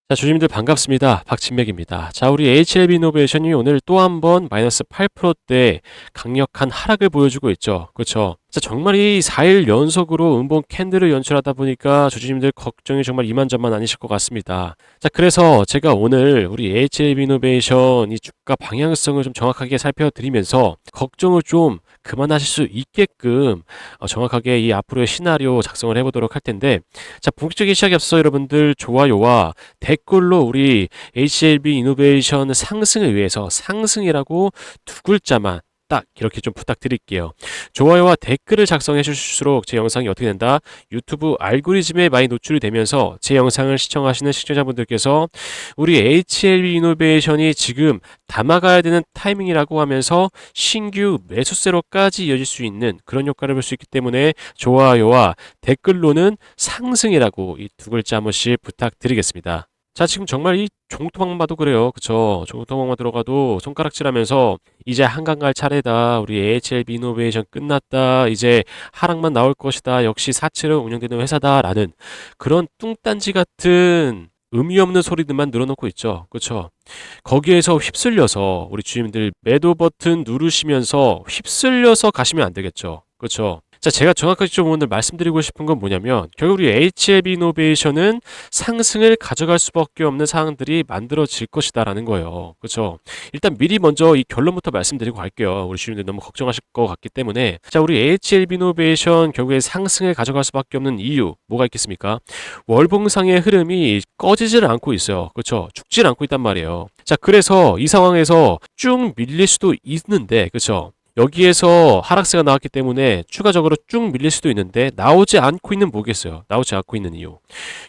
자, 주주님들 반갑습니다. 박진맥입니다. 자, 우리 HLB 이노베이션이 오늘 또 한 번 마이너스 8%대 강력한 하락을 보여주고 있죠. 그렇죠? 자, 정말 이 4일 연속으로 음봉 캔들을 연출하다 보니까 주주님들 걱정이 정말 이만저만 아니실 것 같습니다. 자, 그래서 제가 오늘 우리 HLB 이노베이션 이 주가 방향성을 좀 정확하게 살펴드리면서 걱정을 좀 그만하실 수 있게끔 정확하게 이 앞으로의 시나리오 작성을 해보도록 할 텐데, 자, 본격적인 시작에 앞서 여러분들 좋아요와 댓글로 우리 HLB 이노베이션 상승을 위해서 상승이라고 두 글자만 딱 이렇게 좀 부탁드릴게요. 좋아요와 댓글을 작성해 주실수록 제 영상이 어떻게 된다? 유튜브 알고리즘에 많이 노출이 되면서 제 영상을 시청하시는 시청자분들께서 우리 HLB 이노베이션이 지금 담아가야 되는 타이밍이라고 하면서 신규 매수세로까지 이어질 수 있는 그런 효과를 볼 수 있기 때문에 좋아요와 댓글로는 상승이라고 이 두 글자 한 번씩 부탁드리겠습니다. 자, 지금 정말 이 종토방만 봐도 그래요. 그쵸? 종토방만 들어가도 손가락질하면서 이제 한강 갈 차례다. 우리 HLB 이노베이션 끝났다. 이제 하락만 나올 것이다. 역시 사채로 운영되는 회사다라는 그런 뚱딴지 같은 의미 없는 소리들만 늘어놓고 있죠. 그쵸? 거기에서 휩쓸려서 우리 주님들 매도 버튼 누르시면서 휩쓸려서 가시면 안 되겠죠. 그쵸? 자, 제가 정확하게 좀 오늘 말씀드리고 싶은 건 뭐냐면 결국 우리 HLB 이노베이션은 상승을 가져갈 수밖에 없는 상황들이 만들어질 것이다라는 거예요. 그렇죠? 일단 미리 먼저 이 결론부터 말씀드리고 갈게요. 우리 주님들 너무 걱정하실 것 같기 때문에. 자, 우리 HLB 이노베이션 결국에 상승을 가져갈 수밖에 없는 이유 뭐가 있겠습니까? 월봉상의 흐름이 꺼지질 않고 있어요. 그렇죠? 죽질 않고 있단 말이에요. 자, 그래서 이 상황에서 쭉 밀릴 수도 있는데, 그렇죠? 여기에서 하락세가 나왔기 때문에 추가적으로 쭉 밀릴 수도 있는데 나오지 않고 있는 뭐겠어요? 나오지 않고 있는 이유.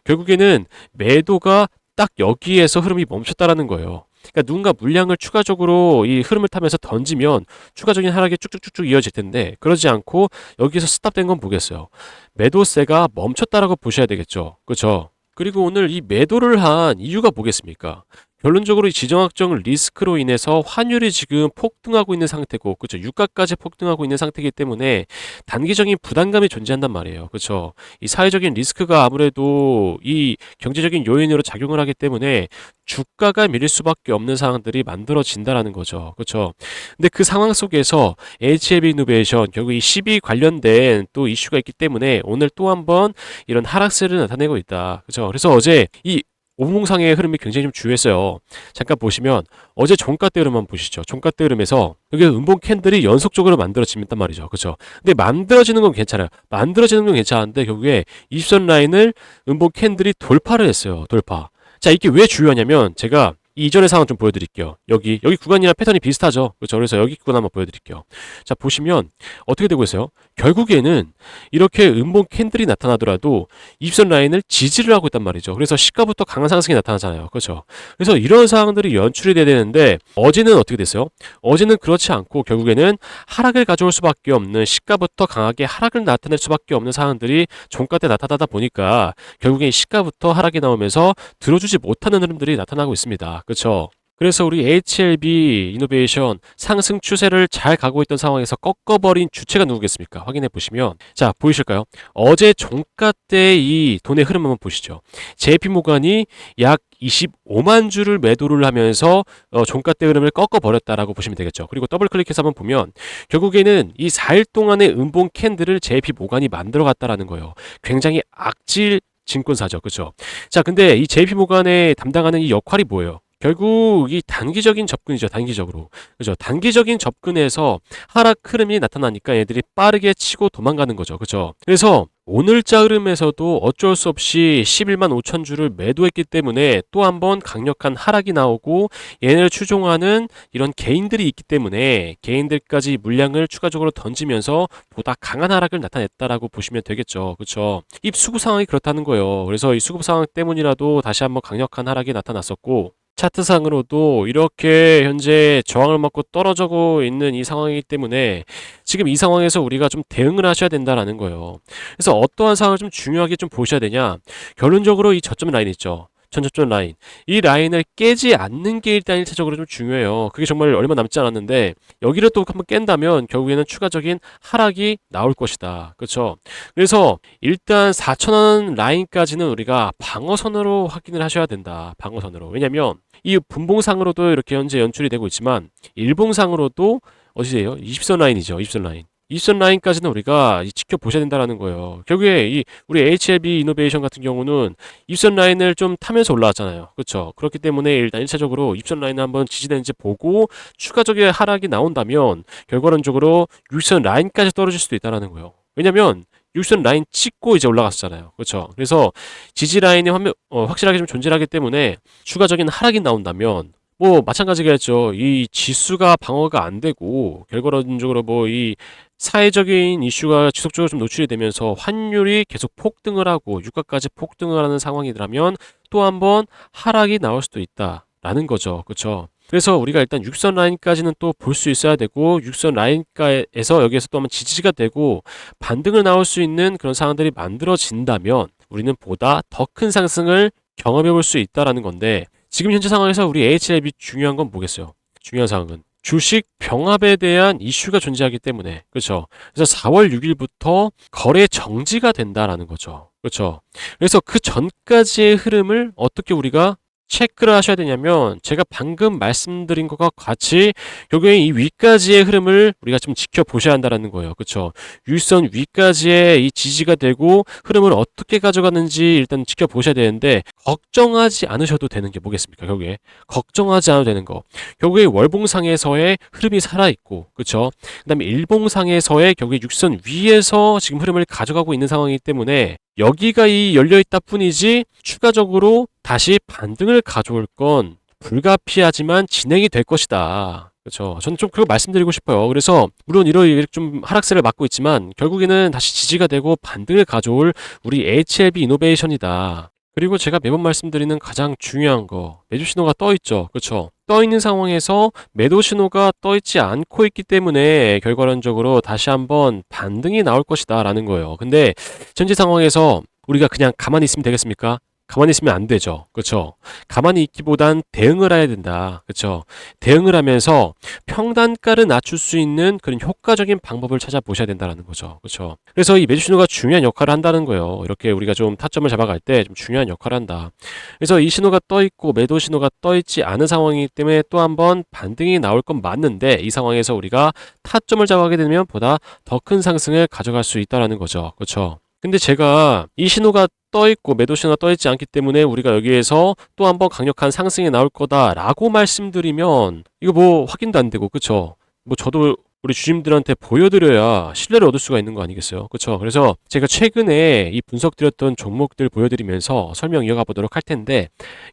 결국에는 매도가 딱 여기에서 흐름이 멈췄다라는 거예요. 그러니까 누군가 물량을 추가적으로 이 흐름을 타면서 던지면 추가적인 하락이 쭉쭉쭉쭉 이어질 텐데 그러지 않고 여기서 스탑된 건 뭐겠어요? 매도세가 멈췄다라고 보셔야 되겠죠. 그렇죠? 그리고 오늘 이 매도를 한 이유가 뭐겠습니까? 결론적으로 이 지정학적 리스크로 인해서 환율이 지금 폭등하고 있는 상태고, 그렇죠? 유가까지 폭등하고 있는 상태이기 때문에 단기적인 부담감이 존재한단 말이에요. 그렇죠? 이 사회적인 리스크가 아무래도 이 경제적인 요인으로 작용을 하기 때문에 주가가 밀릴 수밖에 없는 상황들이 만들어진다라는 거죠. 그렇죠? 근데 그 상황 속에서 HLB 이노베이션 결국 이 시비 관련된 또 이슈가 있기 때문에 오늘 또 한번 이런 하락세를 나타내고 있다. 그렇죠? 그래서 어제 이 오봉상의 흐름이 굉장히 좀 주요했어요. 잠깐 보시면 어제 종가대 흐름만 보시죠. 종가대 흐름에서 여기 음봉 캔들이 연속적으로 만들어진단 말이죠. 그렇죠? 근데 만들어지는 건 괜찮아요. 만들어지는 건 괜찮은데 결국에 20선 라인을 음봉 캔들이 돌파를 했어요. 돌파. 자, 이게 왜 중요하냐면 제가 이전의 상황 좀 보여드릴게요. 여기 구간이랑 패턴이 비슷하죠. 그렇죠? 그래서 여기 구간 한번 보여드릴게요. 자, 보시면 어떻게 되고 있어요? 결국에는 이렇게 음봉 캔들이 나타나더라도 20선 라인을 지지를 하고 있단 말이죠. 그래서 시가부터 강한 상승이 나타나잖아요. 그렇죠? 그래서 이런 상황들이 연출이 돼야 되는데 어제는 어떻게 됐어요? 어제는 그렇지 않고 결국에는 하락을 가져올 수밖에 없는 시가부터 강하게 하락을 나타낼 수밖에 없는 상황들이 종가 때 나타나다 보니까 결국엔 시가부터 하락이 나오면서 들어주지 못하는 흐름들이 나타나고 있습니다. 그렇죠? 그래서 우리 HLB 이노베이션 상승 추세를 잘 가고 있던 상황에서 꺾어버린 주체가 누구겠습니까? 확인해 보시면 자, 보이실까요? 어제 종가 때 이 돈의 흐름 한번 보시죠. JP모간이 약 25만 주를 매도를 하면서 종가 때 흐름을 꺾어버렸다라고 보시면 되겠죠. 그리고 더블 클릭해서 한번 보면 결국에는 이 4일 동안의 음봉 캔들을 JP모간이 만들어갔다라는 거예요. 굉장히 악질 증권사죠. 그렇죠? 자, 근데 이 JP모간에 담당하는 이 역할이 뭐예요? 결국 이 단기적인 접근이죠. 단기적으로. 그죠? 단기적인 접근에서 하락 흐름이 나타나니까 얘들이 빠르게 치고 도망가는 거죠. 그죠? 그래서 오늘자 흐름에서도 어쩔 수 없이 11만 5천 주를 매도했기 때문에 또 한 번 강력한 하락이 나오고 얘네를 추종하는 이런 개인들이 있기 때문에 개인들까지 물량을 추가적으로 던지면서 보다 강한 하락을 나타냈다라고 보시면 되겠죠. 그렇죠? 이 수급 상황이 그렇다는 거예요. 그래서 이 수급 상황 때문이라도 다시 한번 강력한 하락이 나타났었고 차트상으로도 이렇게 현재 저항을 맞고 떨어지고 있는 이 상황이기 때문에 지금 이 상황에서 우리가 좀 대응을 하셔야 된다라는 거예요. 그래서 어떠한 상황을 좀 중요하게 좀 보셔야 되냐? 결론적으로 이 저점 라인 있죠. 전접전 라인. 이 라인을 깨지 않는 게 일단 1차적으로 좀 중요해요. 그게 정말 얼마 남지 않았는데 여기를 또 한번 깬다면 결국에는 추가적인 하락이 나올 것이다. 그렇죠? 그래서 일단 4,000원 라인까지는 우리가 방어선으로 확인을 하셔야 된다. 방어선으로. 왜냐면 이 분봉상으로도 이렇게 현재 연출이 되고 있지만 일봉상으로도 어디세요? 20선 라인이죠. 20선 라인. 20선 라인까지는 우리가 지켜보셔야 된다라는 거예요. 결국에 이 우리 HLB 이노베이션 같은 경우는 20선 라인을 좀 타면서 올라왔잖아요. 그렇죠? 그렇기 때문에 일단 1차적으로 20선 라인을 한번 지지되는지 보고 추가적인 하락이 나온다면 결과론적으로 60선 라인까지 떨어질 수도 있다는 거예요. 왜냐면 60선 라인 찍고 이제 올라갔잖아요. 그렇죠? 그래서 지지 라인이 확실하게 좀 존재하기 때문에 추가적인 하락이 나온다면 뭐 마찬가지겠죠. 이 지수가 방어가 안 되고 결과론적으로 뭐 이 사회적인 이슈가 지속적으로 좀 노출이 되면서 환율이 계속 폭등을 하고 유가까지 폭등을 하는 상황이라면 또 한번 하락이 나올 수도 있다라는 거죠. 그렇죠? 그래서 우리가 일단 6선 라인까지는 또 볼 수 있어야 되고 6선 라인가에서 여기에서 또 한번 지지가 되고 반등을 나올 수 있는 그런 상황들이 만들어진다면 우리는 보다 더 큰 상승을 경험해 볼 수 있다라는 건데 지금 현재 상황에서 우리 HLB 중요한 건 뭐겠어요? 중요한 상황은 주식 병합에 대한 이슈가 존재하기 때문에 그렇죠. 그래서 4월 6일부터 거래 정지가 된다라는 거죠. 그렇죠. 그래서 그 전까지의 흐름을 어떻게 우리가 체크를 하셔야 되냐면 제가 방금 말씀드린 것과 같이 결국에 이 위까지의 흐름을 우리가 좀 지켜보셔야 한다는 거예요. 그렇죠? 윗선 위까지의 이 지지가 되고 흐름을 어떻게 가져가는지 일단 지켜보셔야 되는데 걱정하지 않으셔도 되는 게 뭐겠습니까? 결국에 걱정하지 않아도 되는 거. 결국에 월봉상에서의 흐름이 살아있고 그렇죠? 그 다음에 일봉상에서의 결국에 육선 위에서 지금 흐름을 가져가고 있는 상황이기 때문에 여기가 이 열려있다 뿐이지 추가적으로 다시 반등을 가져올 건 불가피하지만 진행이 될 것이다. 그렇죠. 저는 좀 그거 말씀드리고 싶어요. 그래서 물론 이런 좀 하락세를 맞고 있지만 결국에는 다시 지지가 되고 반등을 가져올 우리 HLB 이노베이션이다. 그리고 제가 매번 말씀드리는 가장 중요한 거 매주 신호가 떠 있죠. 그렇죠. 떠 있는 상황에서 매도 신호가 떠 있지 않고 있기 때문에 결과론적으로 다시 한번 반등이 나올 것이다 라는 거예요. 근데 현재 상황에서 우리가 그냥 가만히 있으면 되겠습니까? 가만히 있으면 안 되죠. 그렇죠? 가만히 있기보단 대응을 해야 된다. 그렇죠? 대응을 하면서 평단가를 낮출 수 있는 그런 효과적인 방법을 찾아보셔야 된다는 거죠. 그렇죠? 그래서 이 매주 신호가 중요한 역할을 한다는 거예요. 이렇게 우리가 좀 타점을 잡아갈 때 좀 중요한 역할을 한다. 그래서 이 신호가 떠 있고 매도 신호가 떠 있지 않은 상황이기 때문에 또 한번 반등이 나올 건 맞는데 이 상황에서 우리가 타점을 잡아가게 되면 보다 더 큰 상승을 가져갈 수 있다는 거죠. 그렇죠? 근데 제가 이 신호가 떠 있고 매도 신호가 떠 있지 않기 때문에 우리가 여기에서 또 한번 강력한 상승이 나올 거다라고 말씀드리면 이거 뭐 확인도 안 되고 그쵸? 뭐 저도 우리 주님들한테 보여드려야 신뢰를 얻을 수가 있는 거 아니겠어요? 그쵸? 그래서 제가 최근에 이 분석드렸던 종목들 보여드리면서 설명 이어가 보도록 할 텐데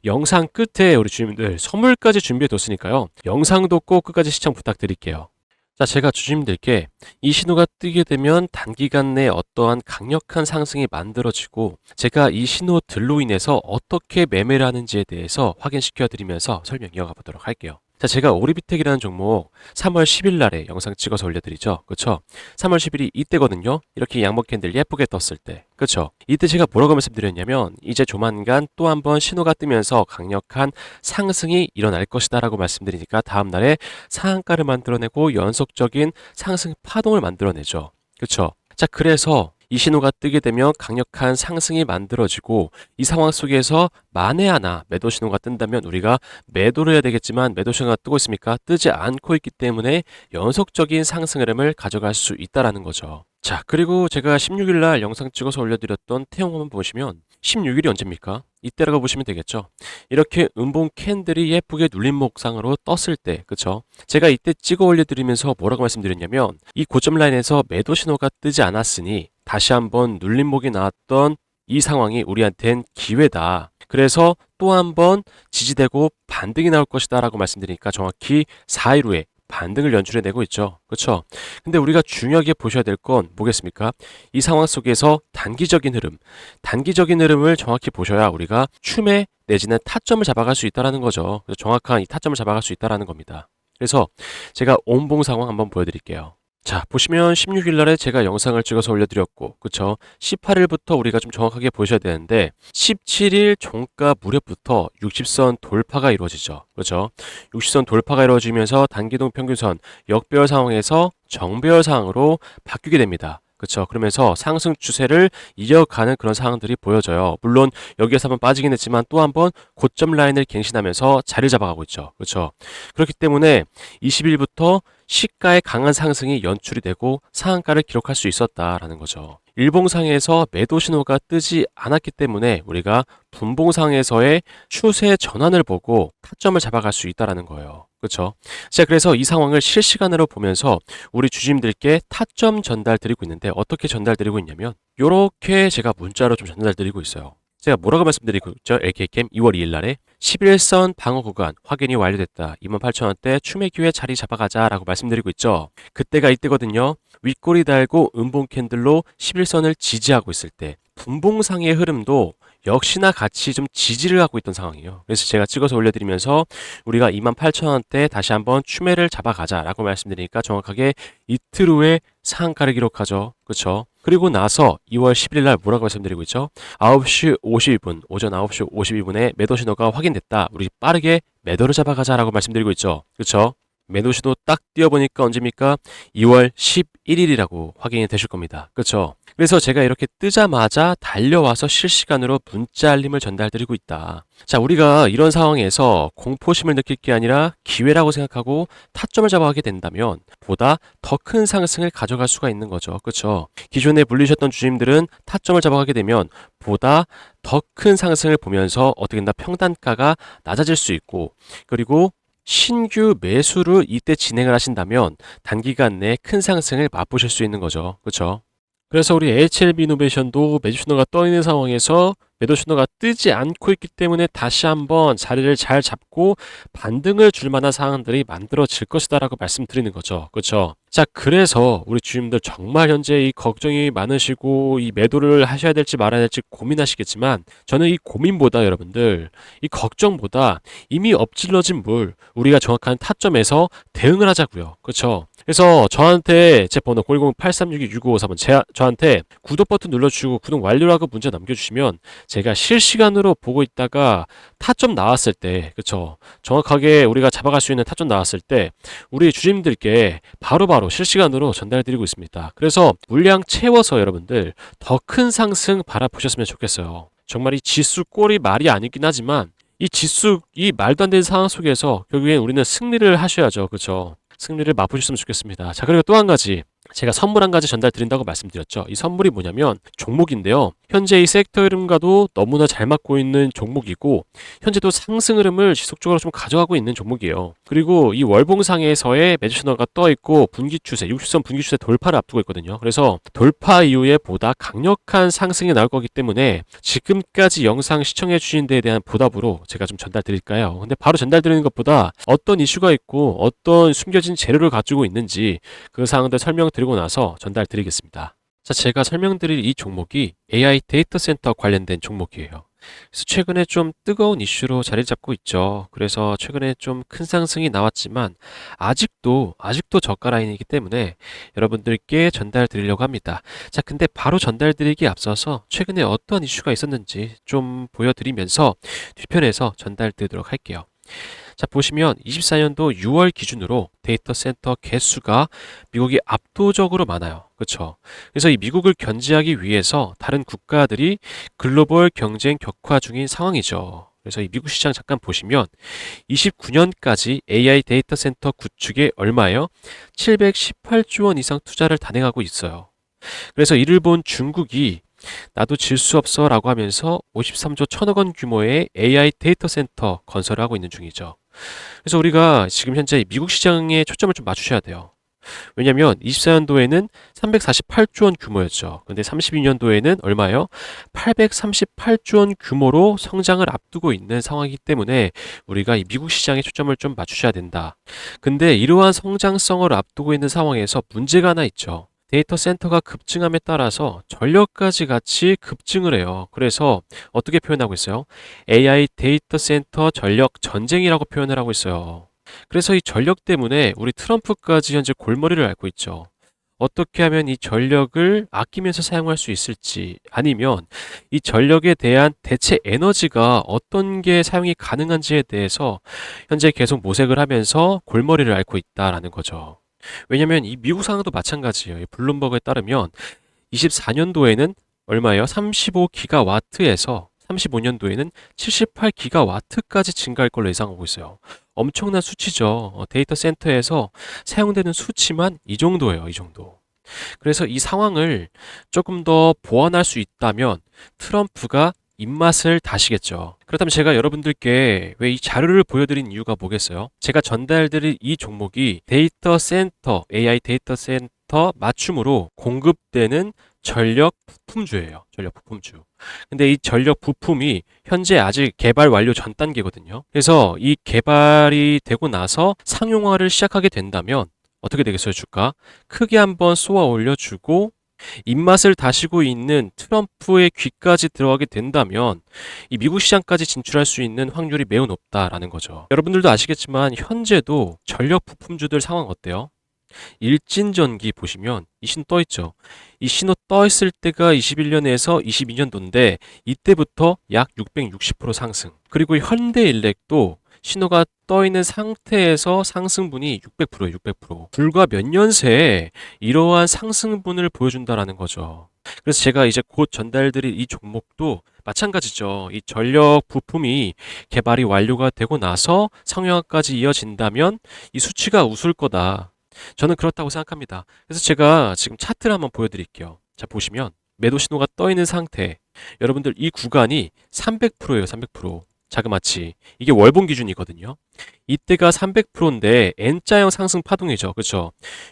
영상 끝에 우리 주님들 선물까지 준비해 뒀으니까요. 영상도 꼭 끝까지 시청 부탁드릴게요. 자, 제가 주주님들께 이 신호가 뜨게 되면 단기간 내에 어떠한 강력한 상승이 만들어지고 제가 이 신호들로 인해서 어떻게 매매를 하는지에 대해서 확인시켜 드리면서 설명 이어가 보도록 할게요. 자, 제가 오리비텍이라는 종목 3월 10일 날에 영상 찍어서 올려드리죠. 그쵸? 3월 10일이 이때거든요. 이렇게 양목 캔들 예쁘게 떴을 때. 그쵸? 이때 제가 뭐라고 말씀드렸냐면 이제 조만간 또 한번 신호가 뜨면서 강력한 상승이 일어날 것이다 라고 말씀드리니까 다음날에 상한가를 만들어내고 연속적인 상승 파동을 만들어내죠. 그쵸? 자, 그래서 이 신호가 뜨게 되면 강력한 상승이 만들어지고 이 상황 속에서 만에 하나 매도 신호가 뜬다면 우리가 매도를 해야 되겠지만 매도 신호가 뜨고 있습니까? 뜨지 않고 있기 때문에 연속적인 상승 흐름을 가져갈 수 있다는 거죠. 자, 그리고 제가 16일 날 영상 찍어서 올려드렸던 태용 한번 보시면 16일이 언제입니까? 이때라고 보시면 되겠죠. 이렇게 음봉 캔들이 예쁘게 눌린 목상으로 떴을 때, 그쵸? 제가 이때 찍어 올려드리면서 뭐라고 말씀드렸냐면 이 고점 라인에서 매도 신호가 뜨지 않았으니 다시 한번 눌림목이 나왔던 이 상황이 우리한텐 기회다. 그래서 또 한번 지지되고 반등이 나올 것이다 라고 말씀드리니까 정확히 4일 후에 반등을 연출해내고 있죠. 그렇죠? 근데 우리가 중요하게 보셔야 될 건 뭐겠습니까? 이 상황 속에서 단기적인 흐름을 정확히 보셔야 우리가 추매 내지는 타점을 잡아갈 수 있다는 거죠. 그래서 정확한 이 타점을 잡아갈 수 있다는 겁니다. 그래서 제가 온봉 상황 한번 보여드릴게요. 자, 보시면 16일 날에 제가 영상을 찍어서 올려드렸고, 그쵸? 18일부터 우리가 좀 정확하게 보셔야 되는데, 17일 종가 무렵부터 60선 돌파가 이루어지죠. 그렇죠? 60선 돌파가 이루어지면서 단기동 평균선 역배열 상황에서 정배열 상황으로 바뀌게 됩니다. 그렇죠. 그러면서 상승 추세를 이어가는 그런 상황들이 보여져요. 물론 여기에서 한번 빠지긴 했지만 또 한번 고점 라인을 갱신하면서 자리를 잡아가고 있죠. 그렇죠. 그렇기 때문에 20일부터 시가의 강한 상승이 연출이 되고 상한가를 기록할 수 있었다라는 거죠. 일봉상에서 매도 신호가 뜨지 않았기 때문에 우리가 분봉상에서의 추세 전환을 보고 타점을 잡아갈 수 있다라는 거예요. 그렇죠? 자, 그래서 이 상황을 실시간으로 보면서 우리 주주님들께 타점 전달드리고 있는데 어떻게 전달드리고 있냐면 요렇게 제가 문자로 좀 전달드리고 있어요. 제가 뭐라고 말씀드리고 있죠? LK캠 2월 2일 날에 11선 방어 구간 확인이 완료됐다. 28,000원대 추매 기회 자리 잡아가자라고 말씀드리고 있죠. 그때가 이때거든요. 윗꼬리 달고 음봉 캔들로 11선을 지지하고 있을 때 분봉상의 흐름도 역시나 같이 좀 지지를 하고 있던 상황이에요. 그래서 제가 찍어서 올려드리면서 우리가 28,000원대 다시 한번 추매를 잡아가자라고 말씀드리니까 정확하게 이틀 후에 상한가를 기록하죠. 그렇죠? 그리고 나서 2월 11일 날 뭐라고 말씀드리고 있죠? 9시 52분, 오전 9시 52분에 매도 신호가 확인됐다. 우리 빠르게 매도를 잡아가자라고 말씀드리고 있죠. 그렇죠? 매도 신호 딱 띄워보니까 언제입니까? 2월 11일이라고 확인이 되실 겁니다. 그렇죠? 그래서 제가 이렇게 뜨자마자 달려와서 실시간으로 문자 알림을 전달드리고 있다. 자, 우리가 이런 상황에서 공포심을 느낄 게 아니라 기회라고 생각하고 타점을 잡아가게 된다면 보다 더 큰 상승을 가져갈 수가 있는 거죠. 그렇죠? 기존에 불리셨던 주님들은 타점을 잡아가게 되면 보다 더 큰 상승을 보면서 어떻게 된다? 평단가가 낮아질 수 있고 그리고 신규 매수를 이때 진행을 하신다면 단기간 내에 큰 상승을 맛보실 수 있는 거죠. 그렇죠? 그래서 우리 HLB 이노베이션도 매수 신호가 떠 있는 상황에서 매도 신호가 뜨지 않고 있기 때문에 다시 한번 자리를 잘 잡고 반등을 줄 만한 상황들이 만들어질 것이다라고 말씀드리는 거죠. 그렇죠? 자, 그래서 우리 주님들 정말 현재 이 걱정이 많으시고 이 매도를 하셔야 될지 말아야 될지 고민하시겠지만 저는 이 고민보다 여러분들 이 걱정보다 이미 엎질러진 물 우리가 정확한 타점에서 대응을 하자고요. 그렇죠? 그래서 저한테 제 번호 010-8362-6553번 저한테 구독 버튼 눌러주시고 구독 완료라고 문자 남겨주시면 제가 실시간으로 보고 있다가 타점 나왔을 때 그쵸 정확하게 우리가 잡아갈 수 있는 타점 나왔을 때 우리 주주님들께 바로바로 실시간으로 전달드리고 있습니다. 그래서 물량 채워서 여러분들 더 큰 상승 바라보셨으면 좋겠어요. 정말 이 지수 꼴이 말이 아니긴 하지만 이 지수 이 말도 안 되는 상황 속에서 결국엔 우리는 승리를 하셔야죠. 그쵸 승리를 맛보셨으면 좋겠습니다. 자, 그리고 또 한 가지 제가 선물 한 가지 전달 드린다고 말씀드렸죠. 이 선물이 뭐냐면 종목인데요. 현재 이 섹터 흐름과도 너무나 잘 맞고 있는 종목이고 현재도 상승 흐름을 지속적으로 좀 가져가고 있는 종목이에요. 그리고 이 월봉상에서의 매주 신호가 떠 있고 분기 추세, 60선 분기 추세 돌파를 앞두고 있거든요. 그래서 돌파 이후에 보다 강력한 상승이 나올 거기 때문에 지금까지 영상 시청해 주신 데에 대한 보답으로 제가 좀 전달 드릴까요? 근데 바로 전달 드리는 것보다 어떤 이슈가 있고 어떤 숨겨진 재료를 가지고 있는지 그 사항들 설명드리고 나서 전달 드리겠습니다. 자, 제가 설명드릴 이 종목이 AI 데이터 센터 관련된 종목이에요. 그래서 최근에 좀 뜨거운 이슈로 자리 잡고 있죠. 그래서 최근에 좀 큰 상승이 나왔지만 아직도 저가 라인이기 때문에 여러분들께 전달 드리려고 합니다. 자, 근데 바로 전달 드리기에 앞서서 최근에 어떤 이슈가 있었는지 좀 보여드리면서 뒤편에서 전달 드리도록 할게요. 자, 보시면 24년도 6월 기준으로 데이터 센터 개수가 미국이 압도적으로 많아요. 그렇죠? 그래서 이 미국을 견제하기 위해서 다른 국가들이 글로벌 경쟁 격화 중인 상황이죠. 그래서 이 미국 시장 잠깐 보시면 29년까지 AI 데이터 센터 구축에 얼마예요? 718조 원 이상 투자를 단행하고 있어요. 그래서 이를 본 중국이 나도 질 수 없어 라고 하면서 53조 1천억 원 규모의 AI 데이터 센터 건설을 하고 있는 중이죠. 그래서 우리가 지금 현재 미국 시장에 초점을 좀 맞추셔야 돼요. 왜냐면 24년도에는 348조 원 규모였죠. 근데 32년도에는 얼마예요? 838조 원 규모로 성장을 앞두고 있는 상황이기 때문에 우리가 이 미국 시장에 초점을 좀 맞추셔야 된다. 근데 이러한 성장성을 앞두고 있는 상황에서 문제가 하나 있죠. 데이터 센터가 급증함에 따라서 전력까지 같이 급증을 해요. 그래서 어떻게 표현하고 있어요? AI 데이터 센터 전력 전쟁이라고 표현을 하고 있어요. 그래서 이 전력 때문에 우리 트럼프까지 현재 골머리를 앓고 있죠. 어떻게 하면 이 전력을 아끼면서 사용할 수 있을지, 아니면 이 전력에 대한 대체 에너지가 어떤 게 사용이 가능한지에 대해서 현재 계속 모색을 하면서 골머리를 앓고 있다라는 거죠. 왜냐면 이 미국 상황도 마찬가지예요. 이 블룸버그에 따르면 24년도에는 얼마예요? 35기가와트에서 35년도에는 78기가와트까지 증가할 걸로 예상하고 있어요. 엄청난 수치죠. 데이터 센터에서 사용되는 수치만 이 정도예요. 이 정도. 그래서 이 상황을 조금 더 보완할 수 있다면 트럼프가 입맛을 다시겠죠. 그렇다면 제가 여러분들께 왜 이 자료를 보여드린 이유가 뭐겠어요? 제가 전달드릴 이 종목이 데이터 센터, AI 데이터 센터 맞춤으로 공급되는 전력 부품주예요. 전력 부품주. 근데 이 전력 부품이 현재 아직 개발 완료 전 단계거든요. 그래서 이 개발이 되고 나서 상용화를 시작하게 된다면 어떻게 되겠어요, 주가? 크게 한번 쏘아 올려주고 입맛을 다시고 있는 트럼프의 귀까지 들어가게 된다면 이 미국 시장까지 진출할 수 있는 확률이 매우 높다라는 거죠. 여러분들도 아시겠지만 현재도 전력 부품주들 상황 어때요? 일진전기 보시면 이 신호 떠 있죠. 이 신호 떠 있을 때가 21년에서 22년도인데 이때부터 약 660% 상승. 그리고 현대일렉도 신호가 떠 있는 상태에서 상승분이 600%예요, 600%. 불과 몇 년 새에 이러한 상승분을 보여준다라는 거죠. 그래서 제가 이제 곧 전달드릴 이 종목도 마찬가지죠. 이 전력 부품이 개발이 완료가 되고 나서 상용화까지 이어진다면 이 수치가 웃을 거다. 저는 그렇다고 생각합니다. 그래서 제가 지금 차트를 한번 보여드릴게요. 자, 보시면 매도 신호가 떠 있는 상태. 여러분들 이 구간이 300%예요, 300%. 자그마치. 이게 월봉 기준이거든요. 이때가 300%인데 N자형 상승 파동이죠. 그렇죠?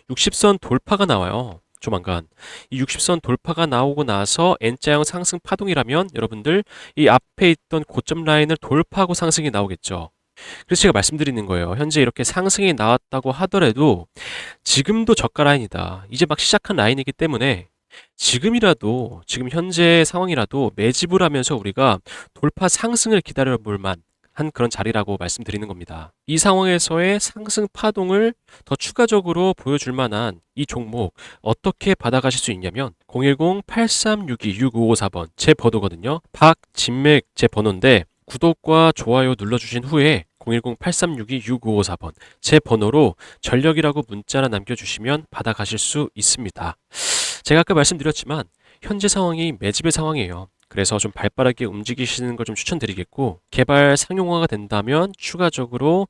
60선 돌파가 나와요. 조만간. 이 60선 돌파가 나오고 나서 N자형 상승 파동이라면 여러분들 이 앞에 있던 고점 라인을 돌파하고 상승이 나오겠죠. 그래서 제가 말씀드리는 거예요. 현재 이렇게 상승이 나왔다고 하더라도 지금도 저가 라인이다. 이제 막 시작한 라인이기 때문에 지금이라도, 지금 현재 상황이라도 매집을 하면서 우리가 돌파 상승을 기다려 볼 만한 그런 자리라고 말씀드리는 겁니다. 이 상황에서의 상승 파동을 더 추가적으로 보여줄 만한 이 종목 어떻게 받아가실 수 있냐면 010-8362-6554번 제 번호거든요. 박진맥 제 번호인데 구독과 좋아요 눌러주신 후에 010-8362-6554번 제 번호로 전력이라고 문자나 남겨주시면 받아가실 수 있습니다. 제가 아까 말씀드렸지만 현재 상황이 매집의 상황이에요. 그래서 좀 발빠르게 움직이시는 걸 좀 추천드리겠고 개발 상용화가 된다면 추가적으로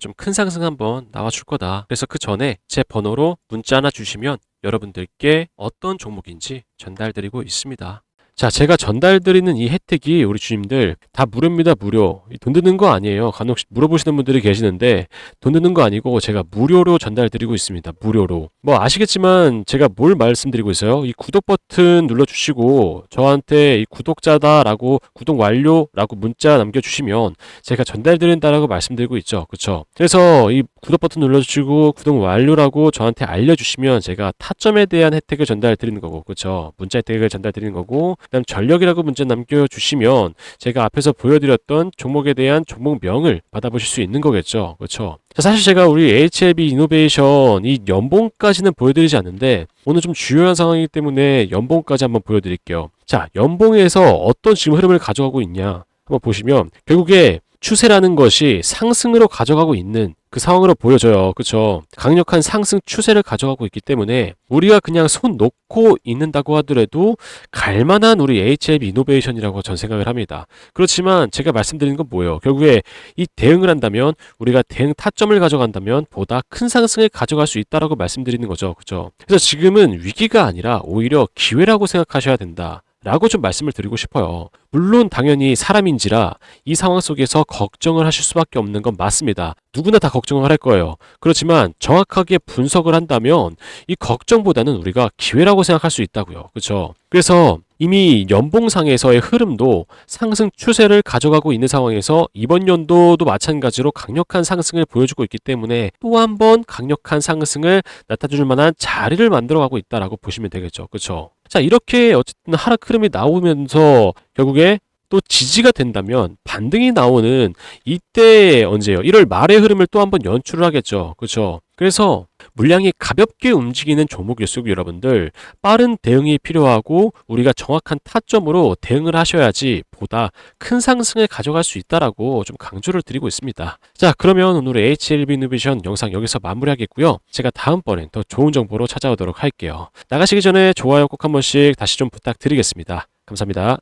좀 큰 상승 한번 나와줄 거다. 그래서 그 전에 제 번호로 문자 하나 주시면 여러분들께 어떤 종목인지 전달드리고 있습니다. 자, 제가 전달드리는 이 혜택이 우리 주님들 다 무료입니다. 무료. 돈 드는 거 아니에요. 간혹 물어보시는 분들이 계시는데 돈 드는 거 아니고 제가 무료로 전달드리고 있습니다. 무료로. 뭐 아시겠지만 제가 뭘 말씀드리고 있어요? 이 구독 버튼 눌러주시고 저한테 이 구독자다라고 구독 완료라고 문자 남겨주시면 제가 전달드린다라고 말씀드리고 있죠. 그쵸? 그래서 이 구독 버튼 눌러주시고 구독 완료라고 저한테 알려주시면 제가 타점에 대한 혜택을 전달드리는 거고, 그쵸? 문자 혜택을 전달드리는 거고, 그다음 전력이라고 문자 남겨주시면 제가 앞에서 보여드렸던 종목에 대한 종목명을 받아보실 수 있는 거겠죠. 그렇죠? 자, 사실 제가 우리 HLB 이노베이션 이 연봉까지는 보여드리지 않는데 오늘 좀 중요한 상황이기 때문에 연봉까지 한번 보여드릴게요. 자, 연봉에서 어떤 지금 흐름을 가져가고 있냐 한번 보시면 결국에 추세라는 것이 상승으로 가져가고 있는 그 상황으로 보여져요. 그렇죠? 강력한 상승 추세를 가져가고 있기 때문에 우리가 그냥 손 놓고 있는다고 하더라도 갈만한 우리 HLB 이노베이션이라고 전 생각을 합니다. 그렇지만 제가 말씀드리는 건 뭐예요? 결국에 이 대응을 한다면 우리가 대응 타점을 가져간다면 보다 큰 상승을 가져갈 수 있다라고 말씀드리는 거죠. 그렇죠? 그래서 지금은 위기가 아니라 오히려 기회라고 생각하셔야 된다. 라고 좀 말씀을 드리고 싶어요. 물론 당연히 사람인지라 이 상황 속에서 걱정을 하실 수밖에 없는 건 맞습니다. 누구나 다 걱정을 할 거예요. 그렇지만 정확하게 분석을 한다면 이 걱정보다는 우리가 기회라고 생각할 수 있다고요. 그렇죠? 그래서 이미 연봉상에서의 흐름도 상승 추세를 가져가고 있는 상황에서 이번 연도도 마찬가지로 강력한 상승을 보여주고 있기 때문에 또 한 번 강력한 상승을 나타줄 만한 자리를 만들어가고 있다라고 보시면 되겠죠. 그렇죠? 자, 이렇게 어쨌든 하락 흐름이 나오면서 결국에 또 지지가 된다면 반등이 나오는 이때 언제요? 1월 말의 흐름을 또 한번 연출을 하겠죠. 그렇죠? 그래서 물량이 가볍게 움직이는 종목일수록 여러분들 빠른 대응이 필요하고 우리가 정확한 타점으로 대응을 하셔야지 보다 큰 상승을 가져갈 수 있다라고 좀 강조를 드리고 있습니다. 자, 그러면 오늘의 HLB 이노베이션 영상 여기서 마무리하겠고요. 제가 다음번엔 더 좋은 정보로 찾아오도록 할게요. 나가시기 전에 좋아요 꼭 한 번씩 다시 좀 부탁드리겠습니다. 감사합니다.